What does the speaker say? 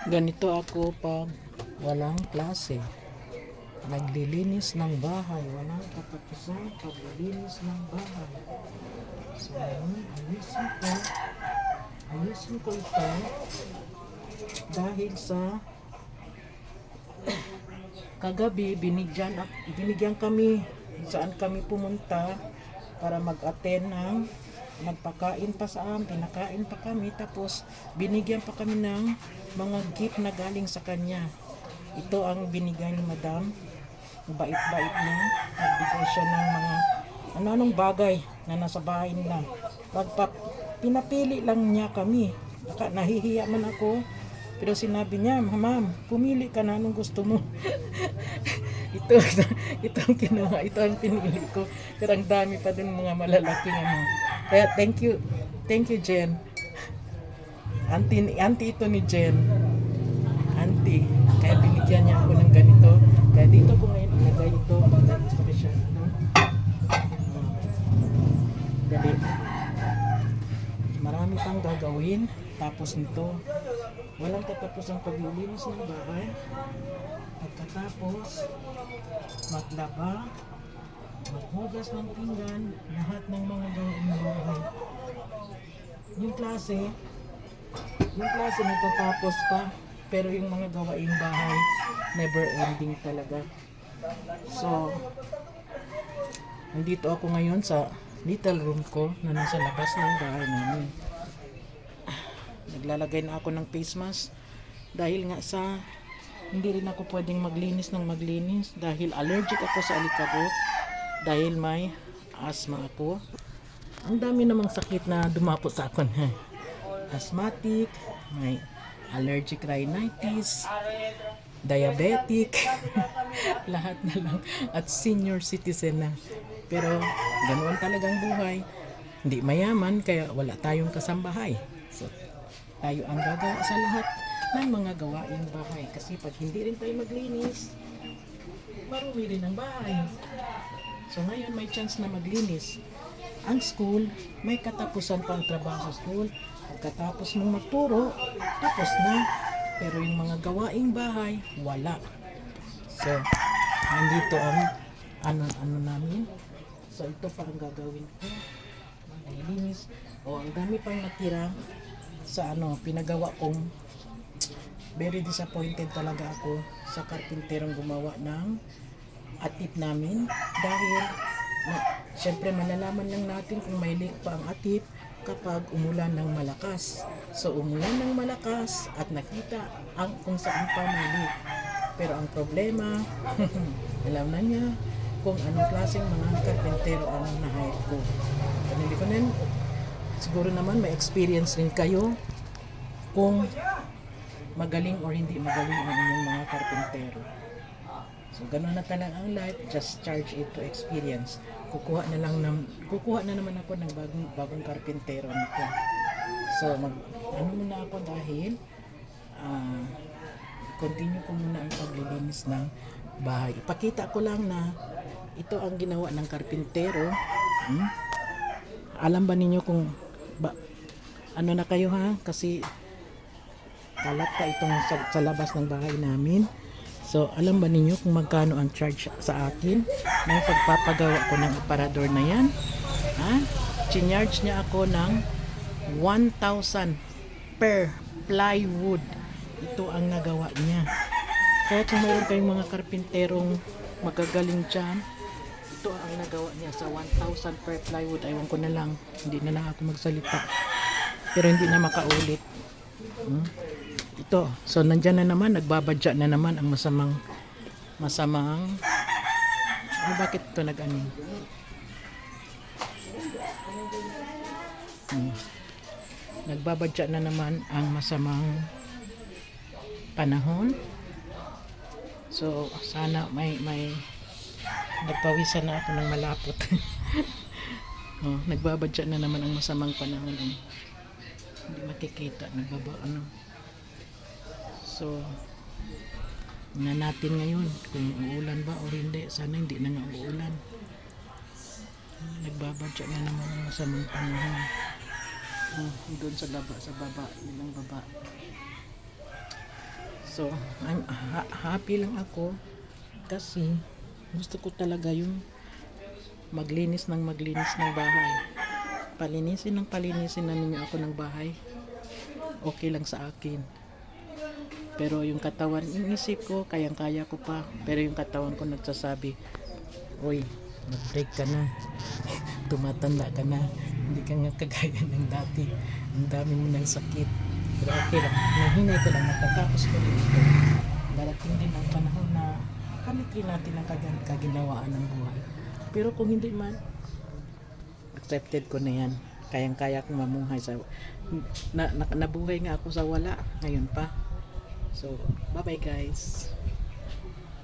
Ganito ako pag walang klase. Naglilinis ng bahay. Walang katapusan paglilinis ng bahay. So, ayusin ko ito dahil sa kagabi binigyan kami saan kami pumunta para mag-attend ng nagpakain pa sa amin, pinakain pa kami, tapos binigyan pa kami ng mga gift na galing sa kanya. Ito ang binigay ni Madam. Bait-bait niya. Nagbigay siya ng mga ano-anong bagay na nasa bahay nila. Pinapili lang niya kami. Nahihiya man ako. Pero sinabi niya, ma'am, pumili ka na anong gusto mo. ito, ito ang kinuha, ito ang pinili ko. Pero ang dami pa din mga malalaking ano. Kaya thank you Jen. Auntie ito ni Jen. Auntie, kaya binigyan niya ako ng ganito. Kaya dito ko ngayon ilagay ito. Special. Dali. Marami pang gagawin. Tapos nito, walang katapos ang paglilinis ng bahay. Pagkatapos, maglaba, maghugas ng pinggan, lahat ng mga gawain ng bahay. Yung klase natatapos pa, pero yung mga gawaing bahay, never ending talaga. So, nandito ako ngayon sa little room ko na nasa labas ng bahay namin. Naglalagay na ako ng face mask dahil nga sa hindi rin ako pwedeng maglinis dahil allergic ako sa alikabok, dahil may asthma ako. Ang dami namang sakit na dumapo sa akin. Asthmatic, may allergic rhinitis, diabetic, lahat na lang, at senior citizen na. Pero ganoon talagang buhay. Hindi mayaman kaya wala tayong kasambahay. So, tayo ang gagawa sa lahat ng mga gawaing bahay. Kasi pag hindi rin tayo maglinis, marumi rin ang bahay. So ngayon may chance na maglinis. Ang school, may katapusan pang trabaho sa school. Pagkatapos mong magturo, tapos na. Pero yung mga gawaing bahay, wala. So, nandito ang ano namin. So ito pa ang gagawin ko. Maglinis. O, ang dami pang natira sa pinagawa kong. Very disappointed talaga ako sa karpinterong gumawa ng atip namin dahil syempre malalaman lang natin kung may leak pa ang atip kapag umulan ng malakas. So umulan ng malakas at nakita kung saan pa may leak. Pero ang problema, alam na niya kung anong klaseng mga karpintero ang na-hire ko. Pero hindi ko nan siguro naman may experience rin kayo kung magaling or hindi magaling ang inyong mga karpintero. So ganoon na talaga ang life, just charge it to experience. Kukuha na naman ako ng bagong karpintero nito. So muna ako dahil continue ko muna ang paglilinis ng bahay. Ipakita ko lang na ito ang ginawa ng karpintero. Alam ba ninyo kung ano na kayo ha? Kasi kalat pa itong sa labas ng bahay namin. So, alam ba ninyo kung magkano ang charge sa akin ng pagpapagawa ko ng aparador na yan? Charge niya ako ng 1,000 per plywood. Ito ang nagawa niya. Kaya kung mayroon kayong mga karpinterong magagaling dyan, ito ang nagawa niya sa 1,000 per plywood. Aywan ko na lang, hindi na lang ako magsalita. Pero hindi na makaulit. Ito, so nandyan na naman, nagbabadya na naman ang masamang bakit ito nag-ano? Nagbabadya na naman ang masamang panahon. So sana may nagpawisan na ako ng malapot. Nagbabadya na naman ang masamang panahon. Hindi makikita, So, na natin ngayon kung uulan ba o hindi. Sana hindi na nga uulan. Nagbabadya na naman ang masamang panahon. Doon sa baba, yun ang baba. So, I'm happy lang ako kasi gusto ko talaga yung maglinis ng bahay. Palinisin na ninyo ako ng bahay. Okay lang sa akin. Pero yung katawan, yung isip ko, kayang-kaya ko pa. Pero yung katawan ko nagsasabi, "Uy, mag-break ka na. Tumatanda ka na. Hindi ka nga kagaya ng dati. Ang dami mo ng sakit." Pero okay lang. Nahinay ko lang, matatapos ko rin ito. Darating din ang panahon na kamit rin natin ang kaginawaan ng buhay. Pero kung hindi man, accepted ko na yan. Kayang-kaya kong mamuhay sa nabuhay nga ako sa wala ngayon pa. So, bye-bye guys.